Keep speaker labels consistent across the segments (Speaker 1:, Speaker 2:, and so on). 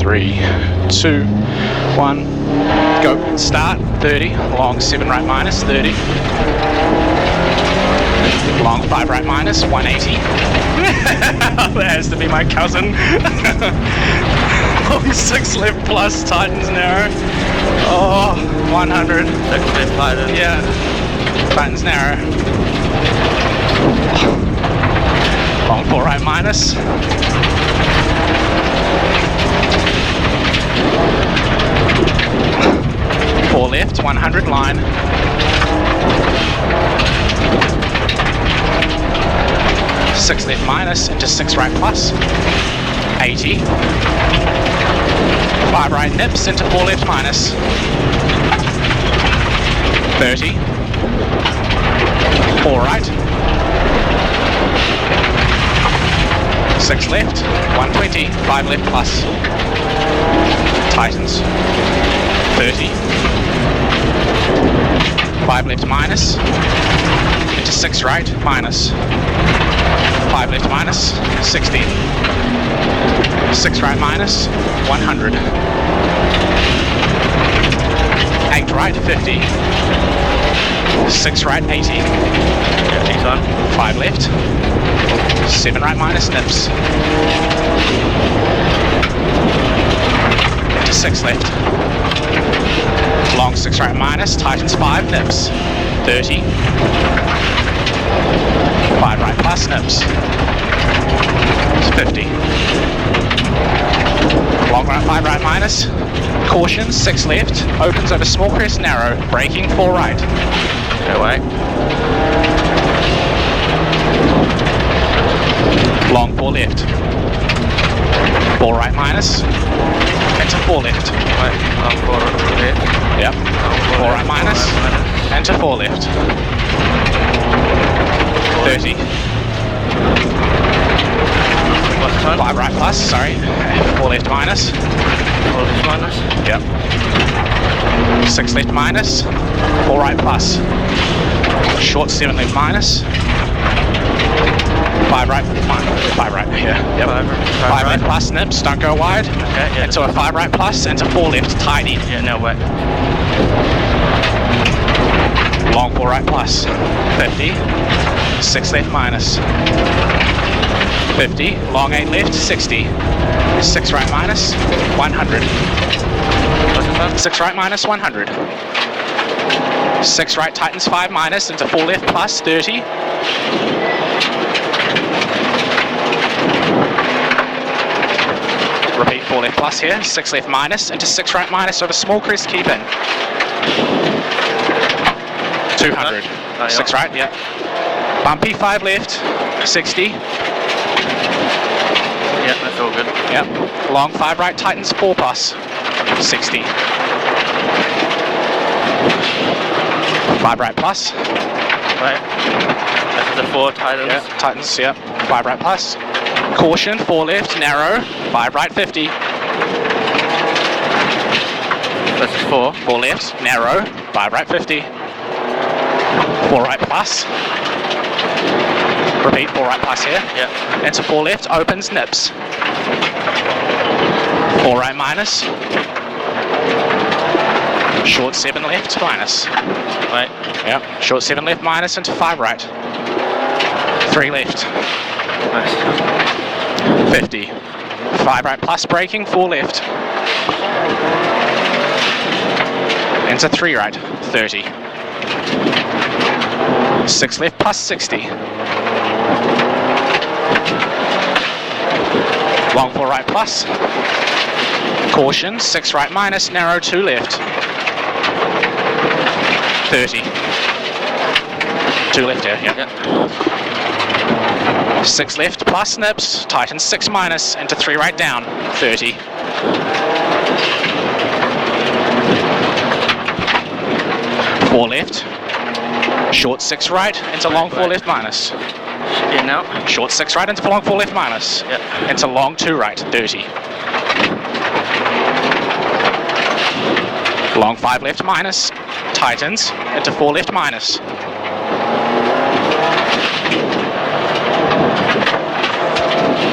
Speaker 1: 3, 2, 1, go. Start, 30, long 7 right minus, 30. Long 5 right minus, 180. That has to be my cousin. Long 6 left plus, tightens narrow. Oh, 100.
Speaker 2: 6 left tightens.
Speaker 1: Yeah, tightens narrow. Long 4 right minus. Four left, 100 line. Six left minus into 6 right plus. 80. 5 right nips into 4 left minus. 30. 4 right. 6 left, 120, 5 left plus. Tightens. 30. 5 left minus. Into 6 right minus. 5 left minus, 60. 6 right minus, 100. 8 right, 50. 6 right, 80. 5 left. 7 right minus, nips. Into 6 left. Long 6 right minus, tightens 5, nips. 30. 5 right plus, nips. 50. Long right, 5 right minus. Caution, 6 left. Opens over small crest, narrow. Braking, 4 right.
Speaker 2: Go away.
Speaker 1: Long 4 left. 4 right minus. Into 4 left.
Speaker 2: Right, long 4 left.
Speaker 1: Yep. 4 right minus. Into 4 left. 30. 5 right plus, sorry. 4 left minus.
Speaker 2: 4 left minus.
Speaker 1: Yep. 6 left minus. 4 right plus. Short 7 left minus. 5 right, 5 right, yeah. Yep. 5 left plus, nips, don't go wide.
Speaker 2: Okay, yeah.
Speaker 1: Into a 5 right plus, into 4 left, tidy.
Speaker 2: Yeah, no way.
Speaker 1: Long 4 right plus. 50. 6 left minus. 50. Long 8 left, 60. 6 right minus, 100. 6 right minus, 100. 6 right tightens 5 minus into 4 left plus, 30. Repeat 4 left plus here, 6 left minus into 6 right minus over small crest, keep in. 200. 6 right, yeah. Bumpy 5 left, 60.
Speaker 2: Yeah, that's all good.
Speaker 1: Yep. Long 5 right tightens 4 plus, 60. 5 right plus.
Speaker 2: Right. That's the 4 tightens.
Speaker 1: Yeah, tightens, yep. 5 right plus. Caution, 4 left, narrow, 5 right, 50.
Speaker 2: That's 4.
Speaker 1: 4 left, narrow, 5 right, 50. 4 right plus. Repeat, 4 right plus here.
Speaker 2: Yeah.
Speaker 1: Into 4 left, opens, nips. 4 right minus. Short 7 left, minus.
Speaker 2: Right.
Speaker 1: Yep. Short 7 left, minus into 5 right. 3 left.
Speaker 2: Nice.
Speaker 1: 50. 5 right plus, braking, 4 left. Into 3 right, 30. 6 left plus, 60. Long 4 right plus. Caution, 6 right minus, narrow 2 left. 30. 2 left here, yeah. 6 left plus nips, tightens 6 minus, into 3 right down, 30. 4 left, short 6 right, into long 4 left minus.
Speaker 2: Yeah, now.
Speaker 1: Short 6 right, into long 4 left minus.
Speaker 2: Yep.
Speaker 1: Into long 2 right, 30. Long 5 left minus, tightens, into 4 left minus.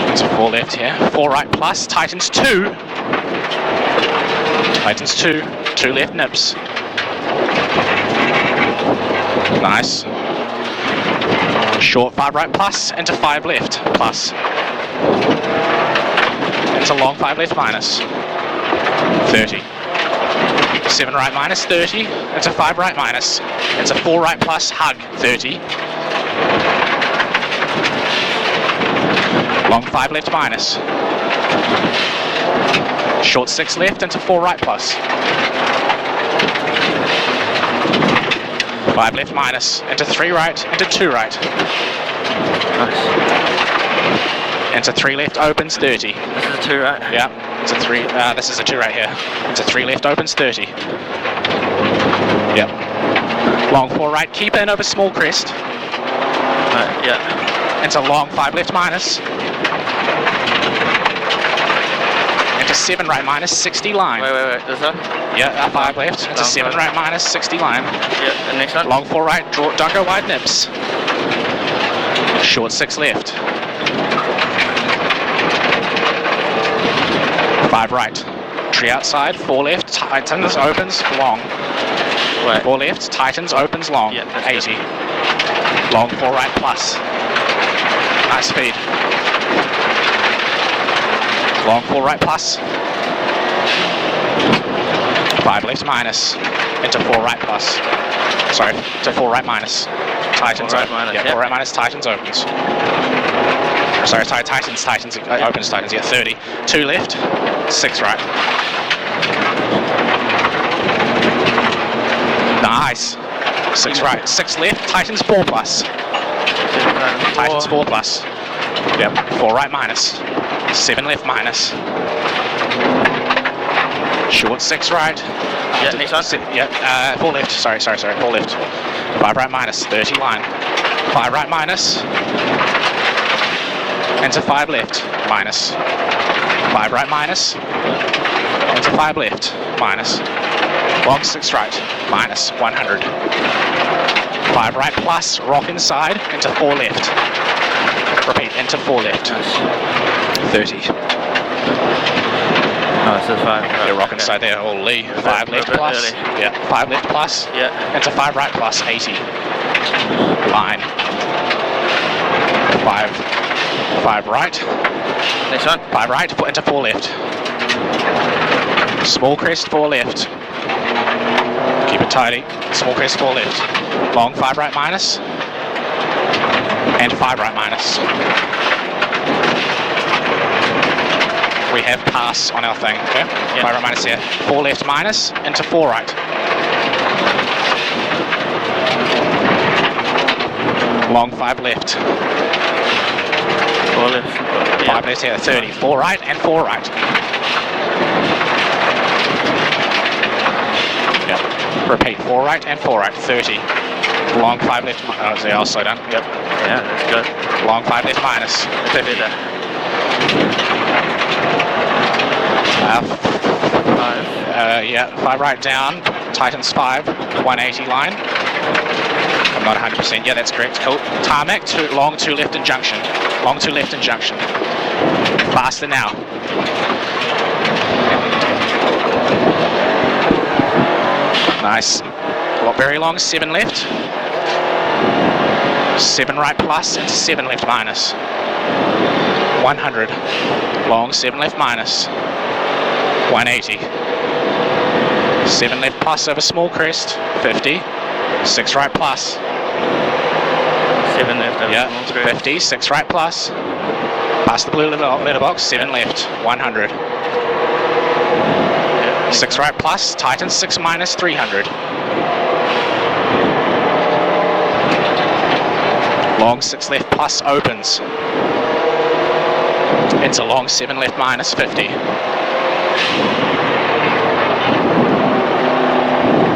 Speaker 1: Into 4 left here, 4 right plus, tightens 2, Tightens 2. 2 left nips. Nice. Short 5 right plus into 5 left plus. Into long 5 left minus. 30. 7 right minus 30. Into 5 right minus. Into 4 right plus hug 30. Long 5 left minus. Short 6 left into 4 right plus. 5 left minus. Into 3 right, into 2 right.
Speaker 2: Nice.
Speaker 1: Into 3 left opens 30.
Speaker 2: This is a 2 right?
Speaker 1: Yeah. Into 3, this is a 2 right here. Into 3 left opens 30. Yep. Long 4 right, keep in over small crest.
Speaker 2: Right, yeah.
Speaker 1: Into long 5 left minus. Into 7 right minus 60 line.
Speaker 2: Wait, there's that?
Speaker 1: Yeah, 5 left. Into
Speaker 2: Long
Speaker 1: 7
Speaker 2: 5.
Speaker 1: right minus 60 line.
Speaker 2: Yeah, the next one?
Speaker 1: Long 4 right, draw, don't go wide nips. Short 6 left. 5 right. Tree outside, 4 left, tightens, opens, long.
Speaker 2: Wait.
Speaker 1: 4 left, tightens, opens, long.
Speaker 2: Yeah, that's
Speaker 1: 80. Long 4 right plus. Nice speed. Long 4 right plus. 5 left minus. Into 4 right plus. Sorry, to 4 right minus. Tightens,
Speaker 2: 4 right minus,
Speaker 1: yeah,
Speaker 2: yeah.
Speaker 1: 4 right minus, tightens, opens. Sorry, tightens, opens, tightens, yeah, 30. 2 left, 6 right. Nice. 6 right, 6 left, tightens 4 plus. Tightens 4 plus. Yep, 4 right minus. 7 left minus. Short 6 right.
Speaker 2: Yeah, next one.
Speaker 1: 4 left, sorry, 4 left. 5 right minus, 30 line. 5 right minus. Into 5 left, minus. 5 right minus. Into 5 left, minus. Long 6 right, minus 100. 5 right plus, rock inside, into 4 left. Repeat, into 4 left. 30.
Speaker 2: Oh, this is 5. Right,
Speaker 1: Yeah, rock inside there, holy. 5 left plus.
Speaker 2: early.
Speaker 1: Yeah, 5 left plus.
Speaker 2: Yeah.
Speaker 1: Into 5 right plus, 80. Line. 5 right.
Speaker 2: Next one.
Speaker 1: 5 right, into 4 left. Small crest, 4 left. Keep it tidy. Small crest, 4 left. Long 5 right minus. And 5 right minus. We have pass on our thing, okay?
Speaker 2: Yeah.
Speaker 1: 5 right minus here. 4 left minus, into 4 right. Long 5 left.
Speaker 2: 4 left.
Speaker 1: 5 left here, 30. 4 right and 4 right. Yep. Repeat, 4 right and 4 right, 30. Long 5 left, oh, so I'll slow down. Yep.
Speaker 2: Yeah, that's good.
Speaker 1: Long 5 left minus, 50. Yeah, 5 right down, tightens 5, 180 line. I'm not 100%, yeah, that's correct, cool. Tarmac, long 2 left in junction. Long 2 left in junction. Faster now. Nice. Very long, 7 left. 7 right plus into 7 left minus. 100. Long, 7 left minus. 180. 7 left plus over small crest. 50. 6 right plus.
Speaker 2: 7 left over small crest.
Speaker 1: 50. 6 right plus. Past the blue letterbox. 7 left. 100. 6 right plus. Tightens 6 minus 300. Long 6 left plus opens. Into long 7 left minus 50.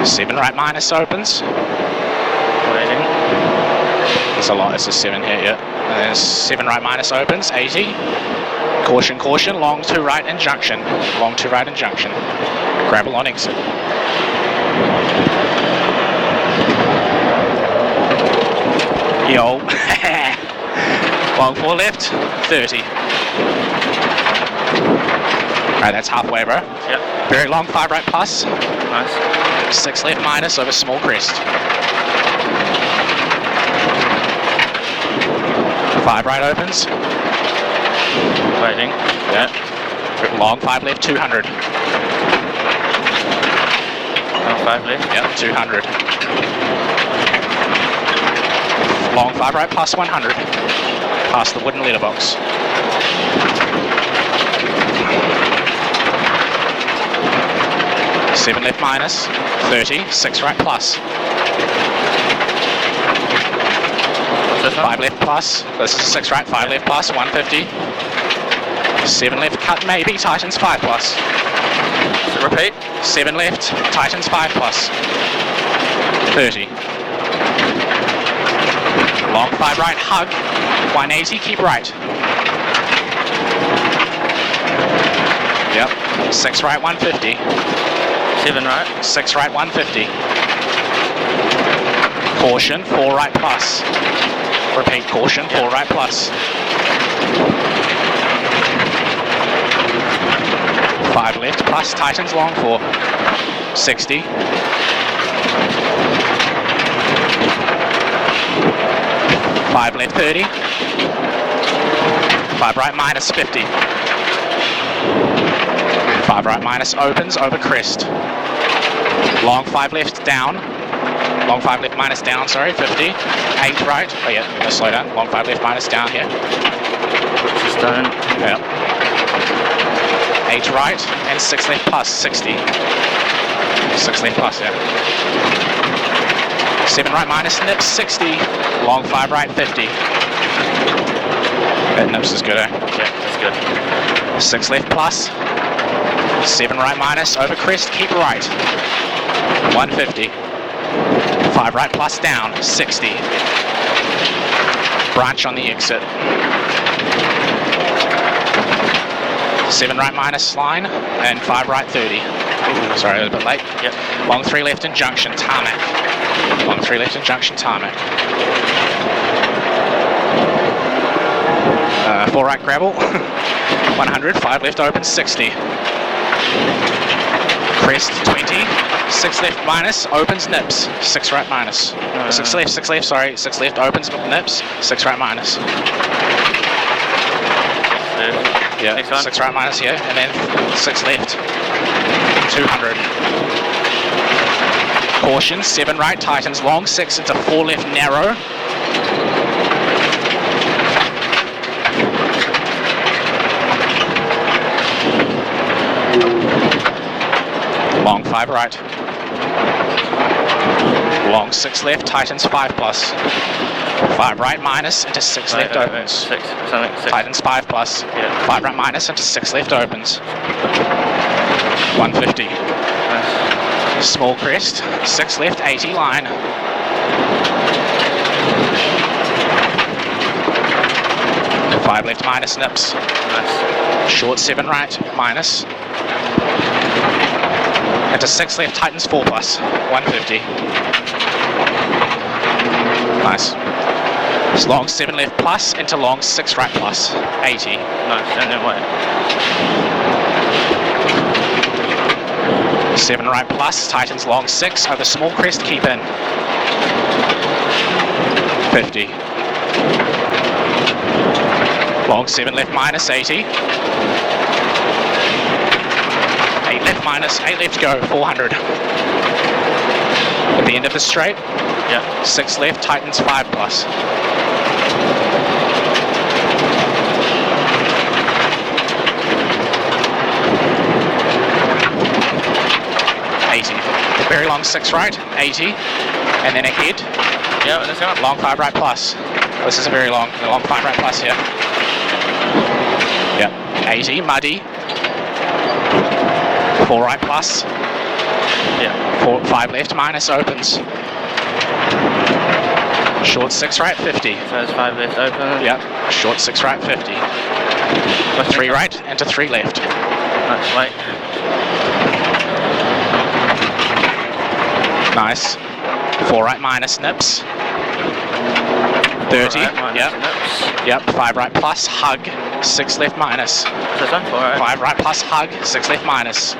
Speaker 1: 7 right minus opens.
Speaker 2: Waiting.
Speaker 1: It's a lot, it's a 7 here, yeah. And then 7 right minus opens, 80. Caution, caution, long 2 right and junction. Long 2 right and junction. Gravel on exit. Yo. Long 4 left, 30. Alright, that's halfway, bro.
Speaker 2: Yep.
Speaker 1: Very long, 5 right plus.
Speaker 2: Nice.
Speaker 1: 6 left minus over small crest. 5 right opens.
Speaker 2: Waiting. Yeah.
Speaker 1: Long, 5 left, 200.
Speaker 2: Long 5 left.
Speaker 1: Yep, 200. Long 5 right plus 100. Past the wooden letterbox. Seven left minus, 30, 6 right plus.
Speaker 2: What's this one?
Speaker 1: 5 left plus, this is 6 right, 5 left plus, 150. 7 left cut maybe, tightens 5 plus.
Speaker 2: So repeat.
Speaker 1: 7 left, tightens 5 plus. 30. Long 5 right, hug, 180, keep right. Yep, 6 right, 150.
Speaker 2: 7 right.
Speaker 1: 6 right, 150. Caution, 4 right plus. Repeat, caution, 4 right plus. 5 left plus, tightens long 4. 60. 5 left, 30. 5 right minus, 50. 5 right minus opens over crest. Long 5 left down. Long 5 left minus down, sorry, 50. 8 right. Oh yeah, no, slow down. Long 5 left minus down here.
Speaker 2: Just done.
Speaker 1: Yeah. 8 right and 6 left plus, 60. 6 left plus, yeah. 7 right minus nips, 60. Long 5 right, 50. That nips is good, eh?
Speaker 2: Yeah, that's good.
Speaker 1: 6 left plus. 7 right minus, over crest, keep right. 150. 5 right plus down, 60. Branch on the exit. 7 right minus line, and 5 right 30. Ooh, sorry, a little bit late.
Speaker 2: Yep.
Speaker 1: Long 3 left in junction, tarmac. Long 3 left in junction, tarmac. 4 right gravel, 100, 5 left open, 60. Crest 20, 6 left minus, opens nips, 6 right minus. 6 left, sorry, 6 left opens nips, 6 right minus. Yeah,
Speaker 2: Next one.
Speaker 1: 6 right minus here, and then 6 left, 200. Caution, 7 right, tightens long, 6 into 4 left narrow. Long 5 right. Long 6 left, tightens 5 plus. 5 right minus into 6 left opens.
Speaker 2: 6, something, 6.
Speaker 1: Tightens 5 plus.
Speaker 2: Yeah.
Speaker 1: 5 right minus into 6 left opens. 150.
Speaker 2: Nice.
Speaker 1: Small crest, 6 left, 80 line. And 5 left minus nips.
Speaker 2: Nice.
Speaker 1: Short 7 right minus. Into 6 left, tightens 4 plus. 150. Nice. It's long 7 left plus into long 6 right plus. 80.
Speaker 2: Nice, and then wait.
Speaker 1: 7 right plus, tightens long 6 over small crest, keep in. 50. Long 7 left minus, 80. 8 left minus, 8 left go, 400. At the end of the straight,
Speaker 2: Yeah.
Speaker 1: 6 left, tightens 5 plus. 80. Very long 6 right, 80. And then ahead,
Speaker 2: Yeah, let's go.
Speaker 1: long 5 right plus. This is a very long 5 right plus here. Yep, 80, muddy. 4 right plus.
Speaker 2: Yeah.
Speaker 1: 5 left minus opens. Short 6 right, 50.
Speaker 2: So it's 5 left open.
Speaker 1: Yep, short 6 right, 50. 3 right into 3 left.
Speaker 2: Nice, wait.
Speaker 1: Nice. 4 right minus nips. 30.
Speaker 2: Right, minus
Speaker 1: Yep.
Speaker 2: nips.
Speaker 1: Yep. 5 right plus hug. 6 left minus.
Speaker 2: This one, 4 right.
Speaker 1: 5 right plus hug, 6 left minus.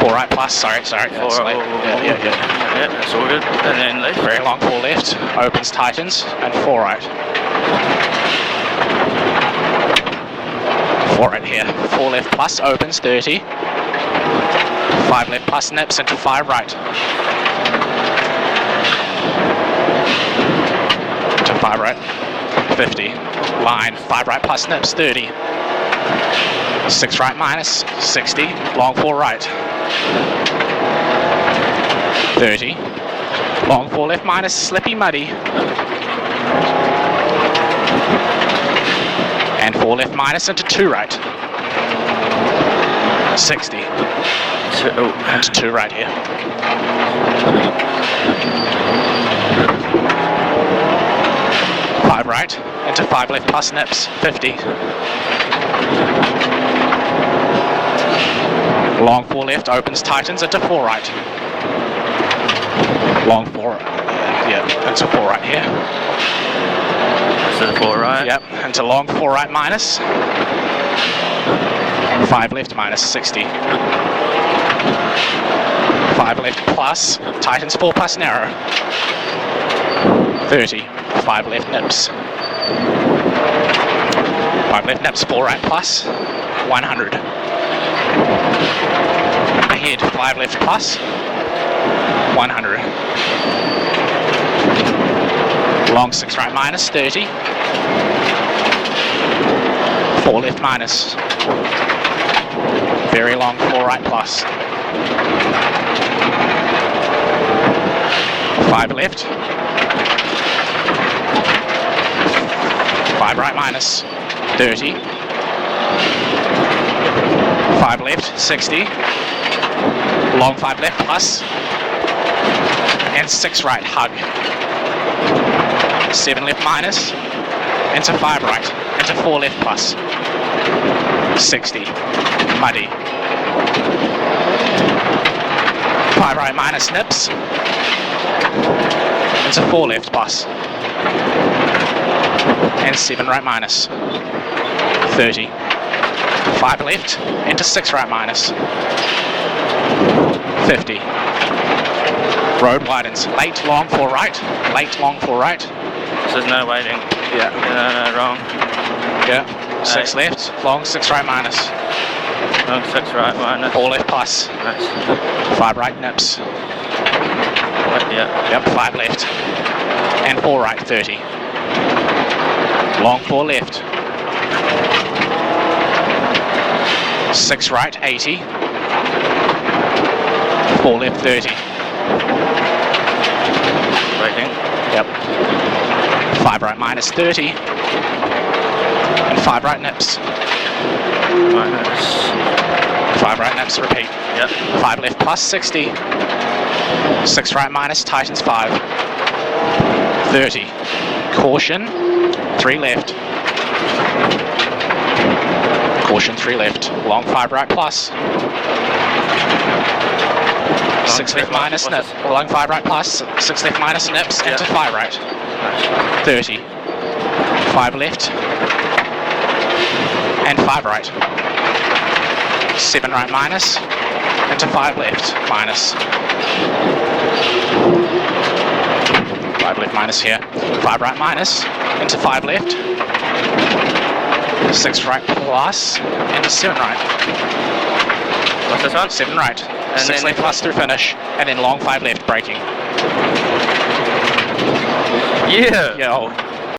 Speaker 1: 4 right plus, sorry.
Speaker 2: 4,
Speaker 1: That's late. Yeah.
Speaker 2: Yeah, that's all good. And then left.
Speaker 1: Very long 4 left, opens, tightens, and 4 right. 4 right here. 4 left plus, opens, 30. 5 left plus, nips into 5 right. To 5 right, 50. Line, 5 right plus, nips, 30. 6 right minus, 60. Long 4 right. 30. Long 4 left minus, slippy, muddy. And 4 left minus into 2 right. 60. Into 2 right here. 5 right, into 5 left plus nips, 50. Long 4 left, opens, tightens, into 4 right. Long 4, yeah, into 4 right here.
Speaker 2: So 4 right.
Speaker 1: Yep, into long 4 right minus. 5 left minus, 60. 5 left plus, tightens 4 plus narrow. 30. 5 left nips. 5 left nips, 4 right plus, 100. Ahead, 5 left plus, 100. Long 6 right minus, 30. 4 left minus. Very long 4 right plus. 5 left. 5 right minus, 30. 5 left, 60. Long 5 left plus. And 6 right, hug. 7 left minus. Into 5 right. Into 4 left plus. 60. Muddy. 5 right minus, nips. Into 4 left plus. And 7 right minus. 30. 5 left, into 6 right minus. 50. Road widens. Late, long 4 right. Late, long 4 right.
Speaker 2: So there's no waiting.
Speaker 1: Yeah.
Speaker 2: No, wrong.
Speaker 1: Yeah. 6 left, long 6 right minus.
Speaker 2: Long 6 right minus.
Speaker 1: 4 left plus.
Speaker 2: Nice.
Speaker 1: 5 right nips.
Speaker 2: Yeah.
Speaker 1: Yep, 5 left. And 4 right, 30. Long 4 left. 6 right, 80. 4 left, 30.
Speaker 2: Waiting.
Speaker 1: Yep. 5 right minus, 30. And 5 right nips.
Speaker 2: Minus.
Speaker 1: 5 right nips, repeat.
Speaker 2: Yep.
Speaker 1: 5 left plus, 60. 6 right minus, tightens 5. 30. Caution, 3 left. Caution, 3 left. Long 5 right plus. 6 left minus, nip. Long 5 right plus. 6 left minus, nips. Into 5 right. 30. 5 left. And 5 right. 7 right minus. Into 5 left minus. 5 left minus here. 5 right minus. Into 5 left. 6 right plus. Into 7 right.
Speaker 2: What's this one?
Speaker 1: 7 right.
Speaker 2: And
Speaker 1: 6 left plus through finish. And then long 5 left, braking.
Speaker 2: Yeah.
Speaker 1: Yo.